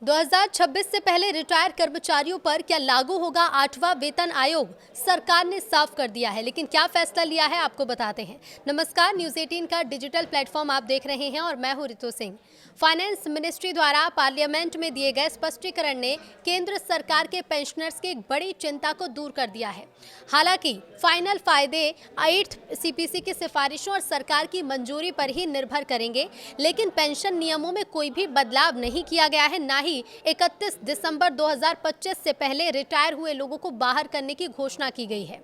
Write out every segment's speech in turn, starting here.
2026 से पहले रिटायर कर्मचारियों पर क्या लागू होगा 8वां वेतन आयोग? सरकार ने साफ कर दिया है, लेकिन क्या फैसला लिया है आपको बताते हैं। नमस्कार, न्यूज़ 18 का डिजिटल प्लेटफॉर्म आप देख रहे हैं और मैं हूं रितु सिंह। फाइनेंस मिनिस्ट्री द्वारा पार्लियामेंट में दिए गए स्पष्टीकरण ने केंद्र सरकार के पेंशनर्स की एक बड़ी चिंता को दूर कर दिया है। हालांकि फाइनल फायदे 8th सीपीसी की सिफारिशों और सरकार की मंजूरी पर ही निर्भर करेंगे, लेकिन पेंशन नियमों में कोई भी बदलाव नहीं किया गया है, ना ही 31 दिसंबर 2025 से पहले रिटायर हुए लोगों को बाहर करने की घोषणा की गई है।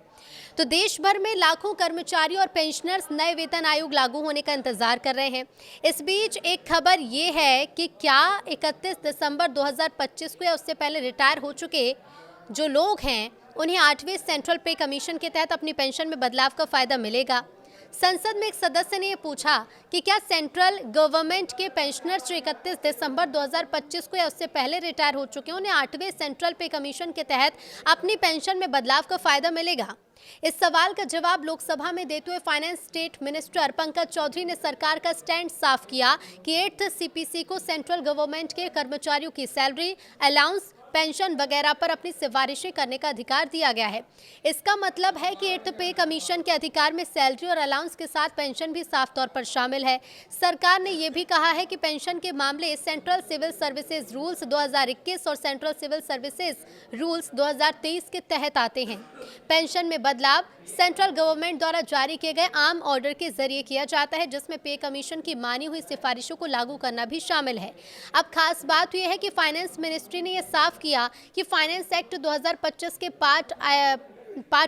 तो देश भर में लाखों कर्मचारी और पेंशनर्स नए वेतन आयोग लागू होने का इंतजार कर रहे हैं। इस बीच एक खबर ये है कि क्या 31 दिसंबर 2025 को या उससे पहले रिटायर हो चुके जो लोग हैं उन्हें 8वें सेंट्रल पे कमीशन के तहत अपनी पेंशन में बदलाव का फायदा मिलेगा। संसद में एक सदस्य ने यह पूछा कि क्या सेंट्रल गवर्नमेंट के पेंशनर्स जो 31 दिसंबर 2025 को या उससे पहले रिटायर हो चुके हैं उन्हें 8वें सेंट्रल पे कमीशन के तहत अपनी पेंशन में बदलाव का फायदा मिलेगा। इस सवाल का जवाब लोकसभा में देते हुए finance state minister Pankaj Chaudhary ने सरकार का स्टैंड साफ किया कि 8th सीपीसी को सेंट्रल गवर्नमेंट के कर्मचारियों की सैलरी, अलाउंस, पेंशन वगैरह पर अपनी सिफारिशें करने का अधिकार दिया गया है। इसका मतलब है कि 8th पे कमीशन के अधिकार में सैलरी और अलाउंस के साथ पेंशन भी साफ तौर पर शामिल है। सरकार ने यह भी कहा है कि पेंशन के मामले सेंट्रल सिविल सर्विसेज रूल्स 2021 और सेंट्रल सिविल सर्विसेज रूल्स 2023 के तहत आते हैं। पेंशन में बदलाव सेंट्रल गवर्नमेंट द्वारा जारी किए गए आम ऑर्डर के जरिए किया जाता है, जिसमें पे कमीशन की मानी हुई सिफारिशों को लागू करना भी शामिल है। अब खास बात यह है कि फाइनेंस मिनिस्ट्री ने यह साफ किया कि फाइनेंस एक्ट 2025 के पार्ट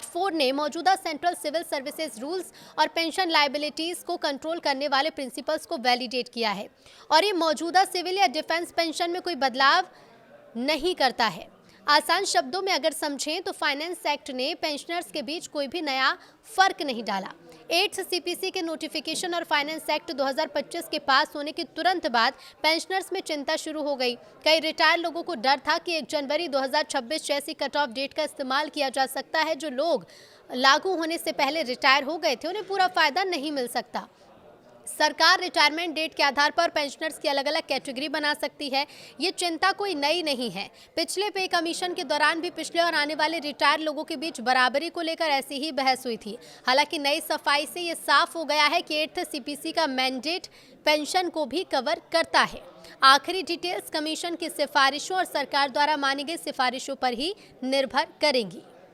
4 ने मौजूदा सेंट्रल सिविल सर्विसेज रूल्स और पेंशन लायबिलिटीज को कंट्रोल करने वाले प्रिंसिपल्स को वैलिडेट किया है और ये मौजूदा सिविल या डिफेंस पेंशन में कोई बदलाव नहीं करता है। आसान शब्दों में अगर समझें तो फाइनेंस एक्ट ने पेंशनर्स के बीच कोई भी नया फर्क नहीं डाला। 8th सीपीसी के नोटिफिकेशन और फाइनेंस एक्ट 2025 के पास होने के तुरंत बाद पेंशनर्स में चिंता शुरू हो गई। कई रिटायर लोगों को डर था कि 1 जनवरी 2026 जैसी कट ऑफ डेट का इस्तेमाल किया जा सकता है। जो लोग लागू होने से पहले रिटायर हो गए थे उन्हें पूरा फायदा नहीं मिल सकता। सरकार रिटायरमेंट डेट के आधार पर पेंशनर्स की अलग अलग कैटेगरी बना सकती है। ये चिंता कोई नई नहीं है। पिछले पे कमीशन के दौरान भी पिछले और आने वाले रिटायर लोगों के बीच बराबरी को लेकर ऐसी ही बहस हुई थी। हालांकि नई सफाई से ये साफ हो गया है कि 8th सीपीसी का मैंडेट पेंशन को भी कवर करता है। आखिरी डिटेल्स कमीशन की सिफारिशों और सरकार द्वारा मानी गई सिफारिशों पर ही निर्भर करेंगी।